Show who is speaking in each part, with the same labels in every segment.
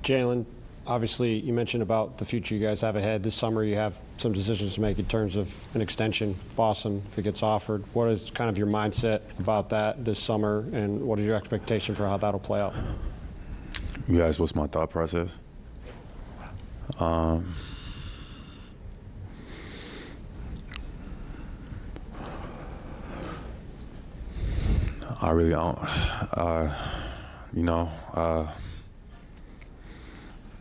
Speaker 1: Jalen, obviously you mentioned about the future you guys have ahead. This summer you have some decisions to make in terms of an extension, Boston, if it gets offered. What is kind of your mindset about that this summer, and what is your expectation for how that'll play out?
Speaker 2: You asked what's my thought process? I really don't.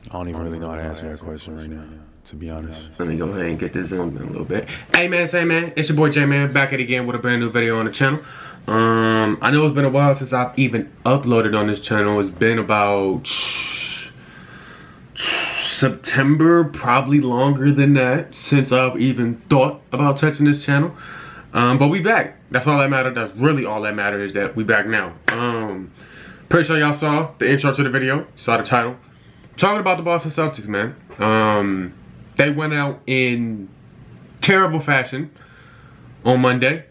Speaker 2: I don't even really know how to answer that question right now, to be honest.
Speaker 3: Let me go ahead and get this zoomed in a little bit. Hey man, say man, it's your boy J-Man, back at it again with a brand new video on the channel. I know it's been a while since I've even uploaded on this channel. It's been about September, probably longer than that, since I've even thought about touching this channel. But we back. That's all that mattered. That's really all that mattered, is that we back now. Pretty sure y'all saw the intro to the video, saw the title. Talking about the Boston Celtics, man. They went out in terrible fashion on Monday.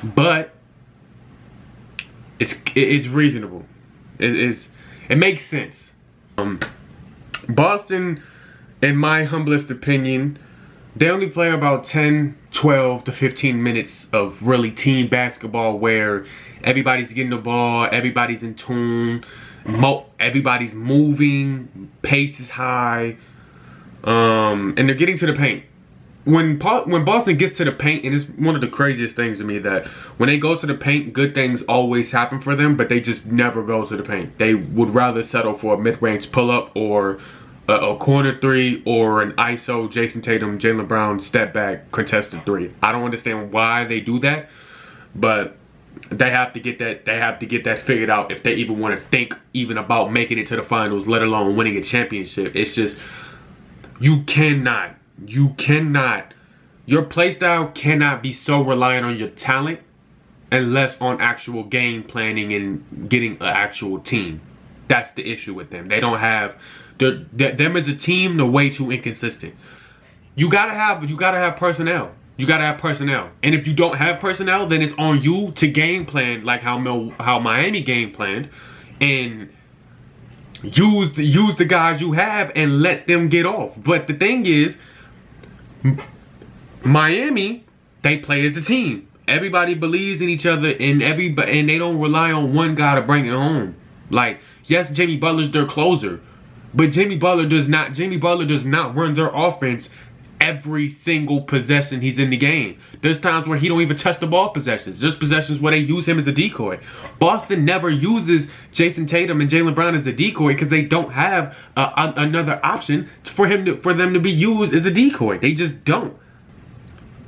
Speaker 3: But it's reasonable. It makes sense. Boston, in my humblest opinion, they only play about 10, 12 to 15 minutes of really team basketball where everybody's getting the ball, everybody's in tune, everybody's moving, pace is high, and they're getting to the paint. When Boston gets to the paint, and it's one of the craziest things to me that when they go to the paint, good things always happen for them, but they just never go to the paint. They would rather settle for a mid-range pull-up or a corner three or an ISO Jason Tatum, Jaylen Brown step back contested three. I don't understand why they do that, but they have to get that. They have to get that figured out if they even want to think even about making it to the finals, let alone winning a championship. It's just you cannot. Your play style cannot be so reliant on your talent unless on actual game planning and getting an actual team. That's the issue with them. They don't have them as a team. They're way too inconsistent. You gotta have personnel. You gotta have personnel. And if you don't have personnel, then it's on you to game plan like how Miami game planned, and use the guys you have and let them get off. But the thing is, Miami, they play as a team. Everybody believes in each other, and they don't rely on one guy to bring it home. Like, yes, Jimmy Butler's their closer, but Jimmy Butler does not run their offense every single possession he's in the game. There's times where he don't even touch the ball possessions. There's possessions where they use him as a decoy. Boston never uses Jason Tatum and Jaylen Brown as a decoy because they don't have another option for them to be used as a decoy. They just don't.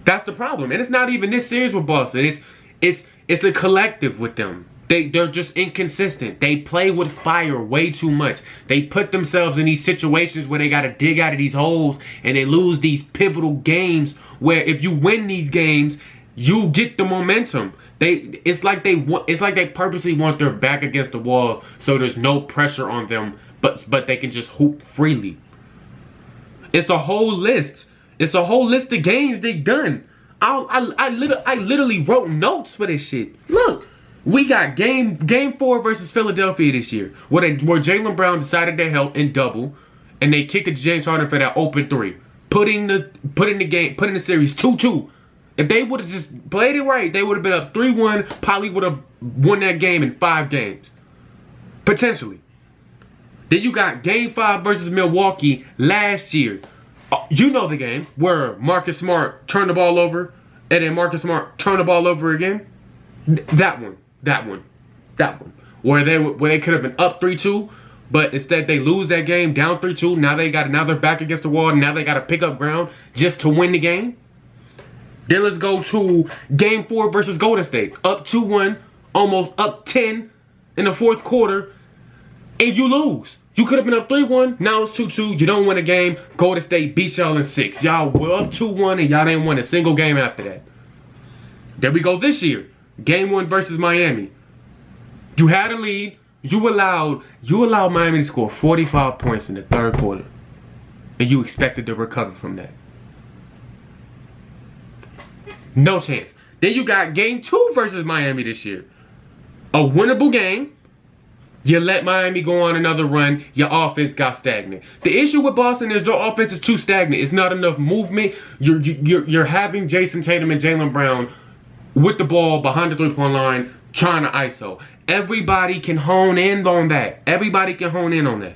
Speaker 3: That's the problem. And it's not even this series with Boston. It's a collective with them. They're just inconsistent. They play with fire way too much. They put themselves in these situations where they got to dig out of these holes, and they lose these pivotal games where if you win these games, you get the momentum. It's like they purposely want their back against the wall so there's no pressure on them, but they can just hoop freely. It's a whole list. It's a whole list of games they've done. I literally wrote notes for this shit. Look. We got game 4 versus Philadelphia this year, where Jaylen Brown decided to help and double, and they kicked it to James Harden for that open three, putting the series 2-2. If they would have just played it right, they would have been up 3-1. Probably would have won that game in 5 games, potentially. Then you got game 5 versus Milwaukee last year. You know the game where Marcus Smart turned the ball over, and then Marcus Smart turned the ball over again. That one. Where they could have been up 3-2, but instead they lose that game down 3-2. Now they're back against the wall, and now they got to pick up ground just to win the game. Then let's go to game 4 versus Golden State. Up 2-1, almost up 10 in the fourth quarter, and you lose. You could have been up 3-1, now it's 2-2. You don't win a game. Golden State beats y'all in 6. Y'all were up 2-1, and y'all didn't win a single game after that. There we go this year. Game 1 versus Miami. You had a lead. You allowed Miami to score 45 points in the third quarter. And you expected to recover from that. No chance. Then you got game 2 versus Miami this year. A winnable game. You let Miami go on another run, your offense got stagnant. The issue with Boston is their offense is too stagnant. It's not enough movement. You're having Jason Tatum and Jaylen Brown with the ball behind the three-point line trying to ISO. Everybody can hone in on that. Everybody can hone in on that.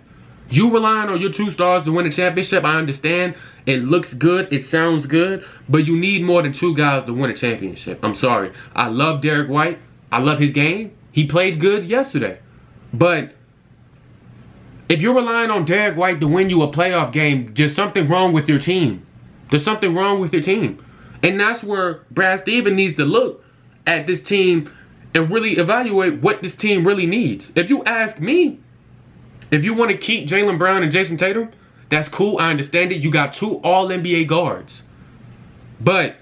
Speaker 3: You relying on your 2 stars to win a championship, I understand. It looks good. It sounds good. But you need more than 2 guys to win a championship. I'm sorry. I love Derek White. I love his game. He played good yesterday. But if you're relying on Derek White to win you a playoff game, there's something wrong with your team. There's something wrong with your team. And that's where Brad Stevens needs to look at this team and really evaluate what this team really needs. If you ask me, if you want to keep Jaylen Brown and Jason Tatum, that's cool. I understand it. You got 2 All-NBA guards. But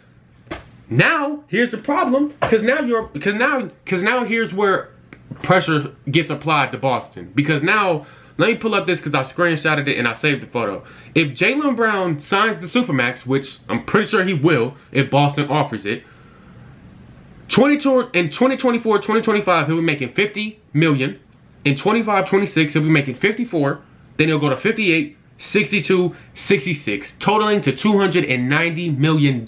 Speaker 3: now here's the problem, because now here's where pressure gets applied to Boston. Because now, let me pull up this because I screenshotted it and I saved the photo. If Jaylen Brown signs the Supermax, which I'm pretty sure he will if Boston offers it, in 2024, 2025, he'll be making $50 million. In 25-26, he'll be making 54. Then he'll go to 58, 62, 66, totaling to $290 million.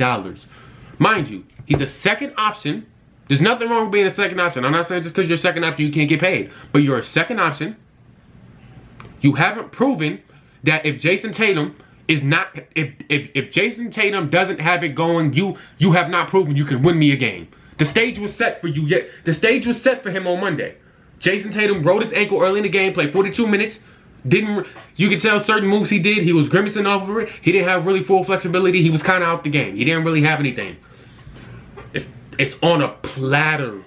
Speaker 3: Mind you, he's a second option. There's nothing wrong with being a second option. I'm not saying just because you're a second option you can't get paid. But you're a second option. You haven't proven that if Jason Tatum is not, if Jason Tatum doesn't have it going, you have not proven you can win me a game. The stage was set for you. Yet the stage was set for him on Monday. Jason Tatum rolled his ankle early in the game, played 42 minutes. You could tell certain moves he did, he was grimacing off of it. He didn't have really full flexibility. He was kind of out the game. He didn't really have anything. It's on a platter.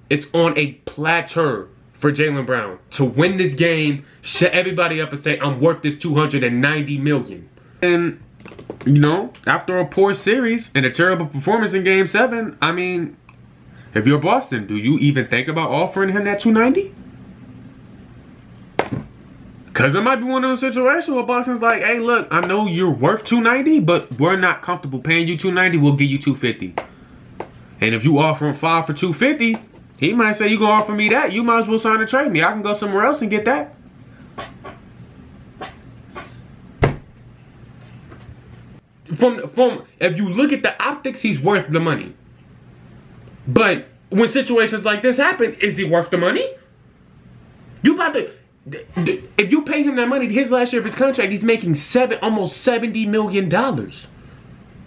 Speaker 3: It's on a platter for Jaylen Brown to win this game, shut everybody up and say, I'm worth this $290 million. And, you know, after a poor series and a terrible performance in Game 7, I mean, if you're Boston, do you even think about offering him that $290? Because it might be one of those situations where Boston's like, hey, look, I know you're worth $290, but we're not comfortable paying you $290. We'll give you $250. And if you offer him 5 for $250, he might say, you gonna offer me that? You might as well sign and trade me. I can go somewhere else and get that. From if you look at the optics, he's worth the money. But when situations like this happen, is he worth the money? You about to, if you pay him that money, his last year of his contract, he's making almost $70 million.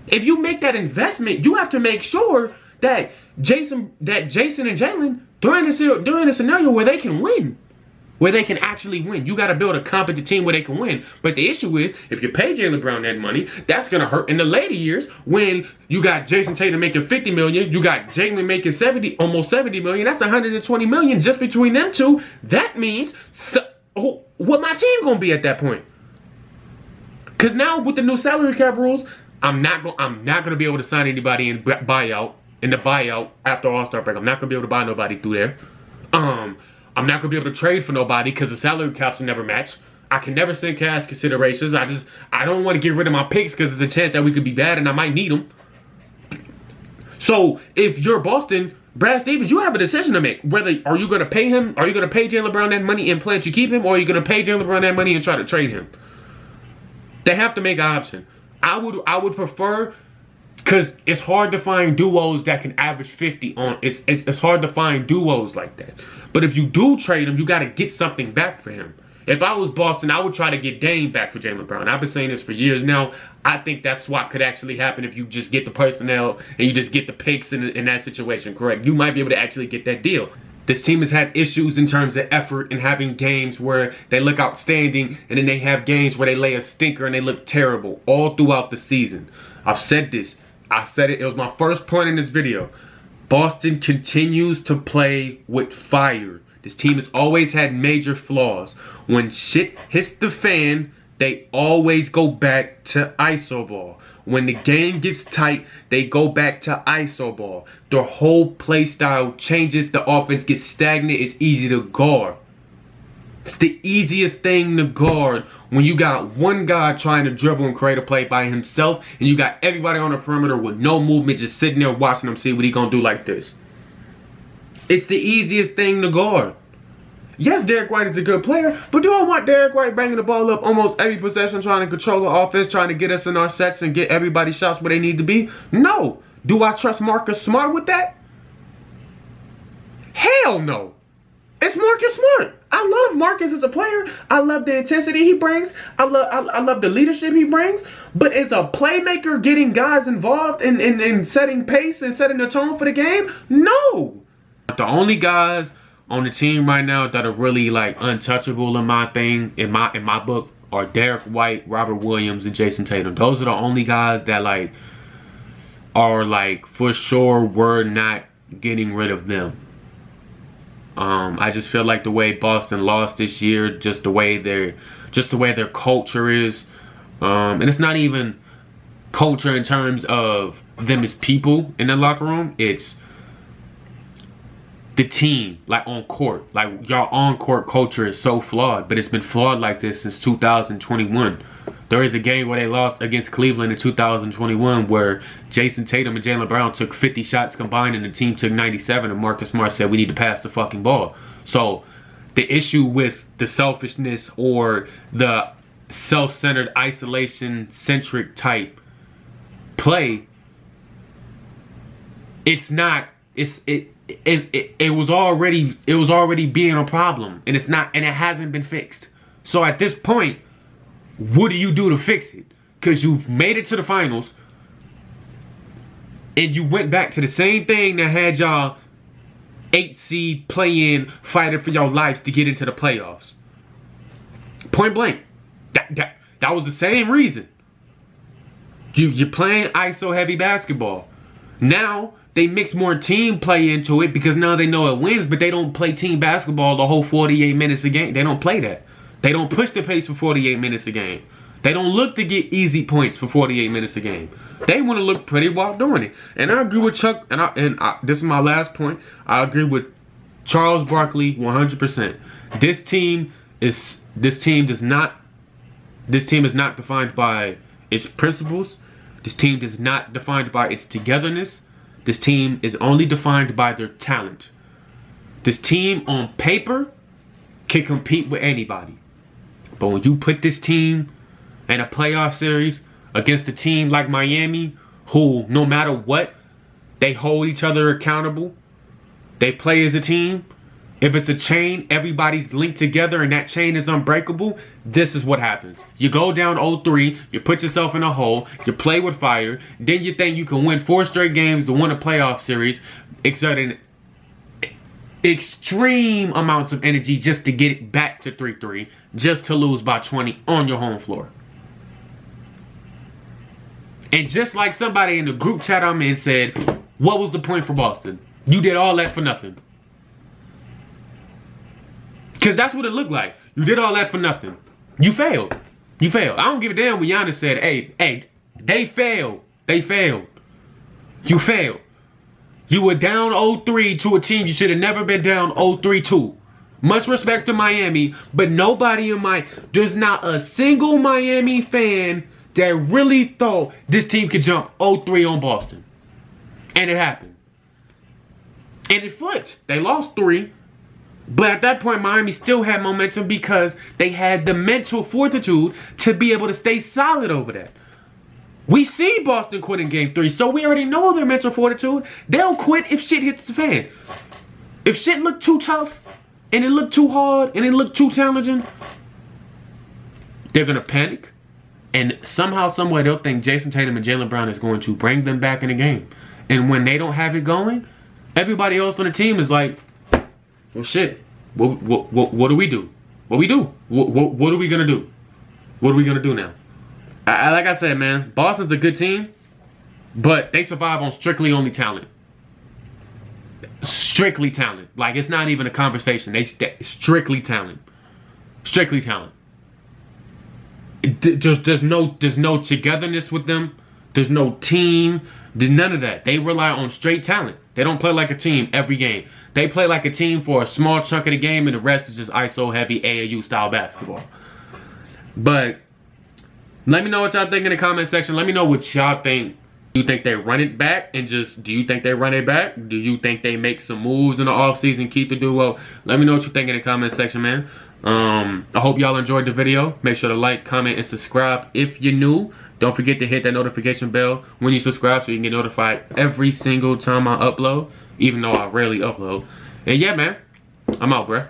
Speaker 3: If you make that investment, you have to make sure that Jason and Jaylen, during a scenario where they can win, where they can actually win. You got to build a competent team where they can win. But the issue is, if you pay Jaylen Brown that money, that's going to hurt in the later years when you got Jason Tatum making $50 million, you got Jaylen making almost $70 million. That's $120 million just between them two. That means, what my team going to be at that point? Because now with the new salary cap rules, I'm not going to be able to sign anybody in the buyout after All-Star break. I'm not going to be able to buy nobody through there. I'm not going to be able to trade for nobody because the salary caps will never match. I can never send cash considerations. I don't want to get rid of my picks because there's a chance that we could be bad and I might need them. So if you're Boston, Brad Stevens, you have a decision to make. Are you going to pay him? Are you going to pay Jaylen Brown that money and plan to keep him? Or are you going to pay Jaylen Brown that money and try to trade him? They have to make an option. I would prefer, because it's hard to find duos that can average 50 on. It's hard to find duos like that. But if you do trade him, you got to get something back for him. If I was Boston, I would try to get Dame back for Jaylen Brown. I've been saying this for years now. I think that swap could actually happen if you just get the personnel and you just get the picks in that situation correct. You might be able to actually get that deal. This team has had issues in terms of effort and having games where they look outstanding and then they have games where they lay a stinker and they look terrible all throughout the season. I've said this. I said it. It was my first point in this video. Boston continues to play with fire. This team has always had major flaws. When shit hits the fan, they always go back to iso ball. When the game gets tight, they go back to iso ball. Their whole play style changes. The offense gets stagnant. It's easy to guard. It's the easiest thing to guard when you got one guy trying to dribble and create a play by himself and you got everybody on the perimeter with no movement just sitting there watching him see what he gonna do like this. It's the easiest thing to guard. Yes, Derek White is a good player, but do I want Derek White banging the ball up almost every possession, trying to control the offense, trying to get us in our sets and get everybody shots where they need to be? No. Do I trust Marcus Smart with that? Hell no. It's Marcus Smart. I love Marcus as a player. I love the intensity he brings. I love the leadership he brings. But as a playmaker, getting guys involved in setting pace and setting the tone for the game, no. The only guys on the team right now that are really like untouchable in my book are Derek White, Robert Williams, and Jason Tatum. Those are the only guys that like are like for sure we're not getting rid of them. I just feel like the way Boston lost this year, just the way their culture is, and it's not even culture in terms of them as people in the locker room. It's the team, like on court. Like y'all on court culture is so flawed, but it's been flawed like this since 2021. There is a game where they lost against Cleveland in 2021 where Jason Tatum and Jaylen Brown took 50 shots combined and the team took 97, and Marcus Smart said we need to pass the fucking ball. So the issue with the selfishness or the self-centered, isolation-centric type play, it was already being a problem, and it hasn't been fixed. So at this point, what do you do to fix it? Because you've made it to the finals and you went back to the same thing that had y'all 8 seed play-in, fighting for your lives to get into the playoffs. Point blank. That was the same reason. You're playing ISO heavy basketball. Now they mix more team play into it because now they know it wins, but they don't play team basketball the whole 48 minutes a game. They don't play that. They don't push the pace for 48 minutes a game. They don't look to get easy points for 48 minutes a game. They want to look pretty while doing it. And I agree with Chuck, and this is my last point. I agree with Charles Barkley 100%. This team is not defined by its principles. This team is not defined by its togetherness. This team is only defined by their talent. This team on paper can compete with anybody. But when you put this team in a playoff series against a team like Miami, who no matter what, they hold each other accountable. They play as a team. If it's a chain, everybody's linked together and that chain is unbreakable. This is what happens. You go down 0-3, you put yourself in a hole, you play with fire, then you think you can win 4 straight games to win a playoff series, exerting extreme amounts of energy just to get it back to 3-3, just to lose by 20 on your home floor. And just like somebody in the group chat I'm in said, what was the point for Boston? You did all that for nothing. Because that's what it looked like. You did all that for nothing. You failed. You failed. I don't give a damn when Giannis said, hey, they failed. They failed. You failed. You were down 0-3 to a team you should have never been down 0-3 to. Much respect to Miami, but there's not a single Miami fan that really thought this team could jump 0-3 on Boston. And it happened. And it flipped. They lost 3. But at that point, Miami still had momentum because they had the mental fortitude to be able to stay solid over that. We see Boston quit in Game 3, so we already know their mental fortitude. They'll quit if shit hits the fan. If shit looked too tough, and it looked too hard, and it looked too challenging, they're going to panic. And somehow, somewhere, they'll think Jason Tatum and Jaylen Brown is going to bring them back in the game. And when they don't have it going, everybody else on the team is like, well, shit, what do we do? What we do? What are we going to do? What are we going to do now? Like I said, man, Boston's a good team, but they survive on strictly only talent. Strictly talent. Like, it's not even a conversation. They strictly talent. Strictly talent. There's no togetherness with them. There's no team. There's none of that. They rely on straight talent. They don't play like a team every game. They play like a team for a small chunk of the game, and the rest is just ISO heavy AAU style basketball. But let me know what y'all think in the comment section. Let me know what y'all think Do you think they run it back and just, do you think they run it back? Do you think they make some moves in the offseason, keep the duo? Let me know what you think in the comment section, man. I hope y'all enjoyed the video. Make sure to like, comment, and subscribe if you're new. Don't forget to hit that notification bell when you subscribe so you can get notified every single time I upload, even though I rarely upload. And yeah, man, I'm out, bruh.